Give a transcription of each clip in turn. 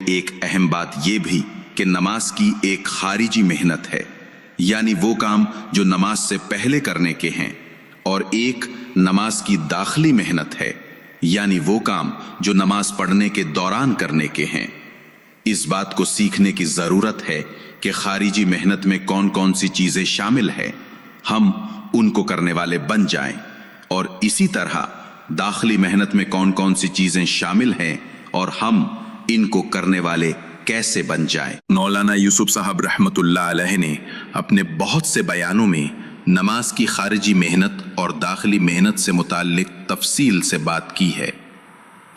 ایک اہم بات یہ بھی کہ نماز کی ایک خارجی محنت ہے، یعنی وہ کام جو نماز سے پہلے کرنے کے ہیں، اور ایک نماز کی داخلی محنت ہے، یعنی وہ کام جو نماز پڑھنے کے دوران کرنے کے ہیں۔ اس بات کو سیکھنے کی ضرورت ہے کہ خارجی محنت میں کون کون سی چیزیں شامل ہیں، ہم ان کو کرنے والے بن جائیں، اور اسی طرح داخلی محنت میں کون کون سی چیزیں شامل ہیں اور ہم ان کو کرنے والے کیسے بن جائیں۔ مولانا یوسف صاحب رحمۃ اللہ علیہ نے اپنے بہت سے بیانوں میں نماز کی خارجی محنت اور داخلی محنت سے متعلق تفصیل سے بات کی ہے۔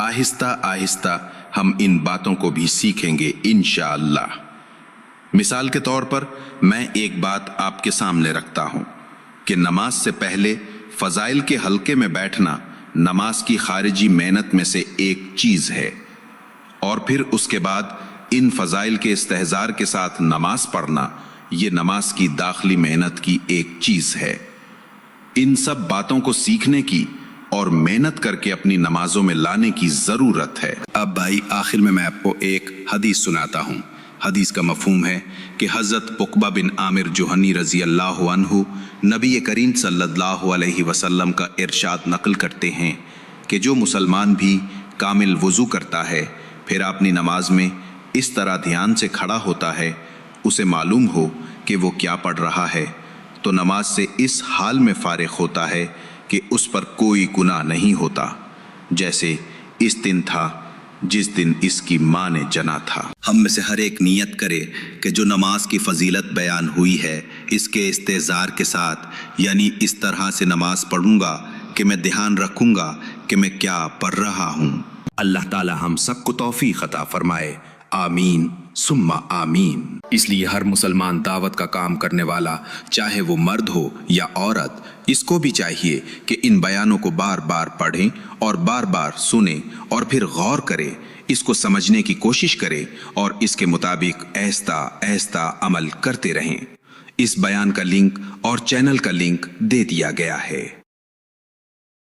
آہستہ آہستہ ہم ان باتوں کو بھی سیکھیں گے انشاءاللہ۔ مثال کے طور پر میں ایک بات آپ کے سامنے رکھتا ہوں کہ نماز سے پہلے فضائل کے حلقے میں بیٹھنا نماز کی خارجی محنت میں سے ایک چیز ہے، اور پھر اس کے بعد ان فضائل کے استحضار کے ساتھ نماز پڑھنا یہ نماز کی داخلی محنت کی ایک چیز ہے۔ ان سب باتوں کو سیکھنے کی اور محنت کر کے اپنی نمازوں میں لانے کی ضرورت ہے۔ اب بھائی آخر میں آپ کو ایک حدیث سناتا ہوں۔ حدیث کا مفہوم ہے کہ حضرت عقبہ بن عامر جوہنی رضی اللہ عنہ نبی کریم صلی اللہ علیہ وسلم کا ارشاد نقل کرتے ہیں کہ جو مسلمان بھی کامل وضو کرتا ہے پھر اپنی نماز میں اس طرح دھیان سے کھڑا ہوتا ہے، اسے معلوم ہو کہ وہ کیا پڑھ رہا ہے، تو نماز سے اس حال میں فارغ ہوتا ہے کہ اس پر کوئی گناہ نہیں ہوتا، جیسے اس دن تھا جس دن اس کی ماں نے جنا تھا۔ ہم میں سے ہر ایک نیت کرے کہ جو نماز کی فضیلت بیان ہوئی ہے اس کے استحضار کے ساتھ، یعنی اس طرح سے نماز پڑھوں گا کہ میں دھیان رکھوں گا کہ میں کیا پڑھ رہا ہوں۔ اللہ تعالی ہم سب کو توفیق عطا فرمائے، آمین ثم آمین۔ اس لیے ہر مسلمان دعوت کا کام کرنے والا، چاہے وہ مرد ہو یا عورت، اس کو بھی چاہیے کہ ان بیانوں کو بار بار پڑھیں اور بار بار سنیں اور پھر غور کرے، اس کو سمجھنے کی کوشش کرے اور اس کے مطابق آہستہ آہستہ عمل کرتے رہیں۔ اس بیان کا لنک اور چینل کا لنک دے دیا گیا ہے۔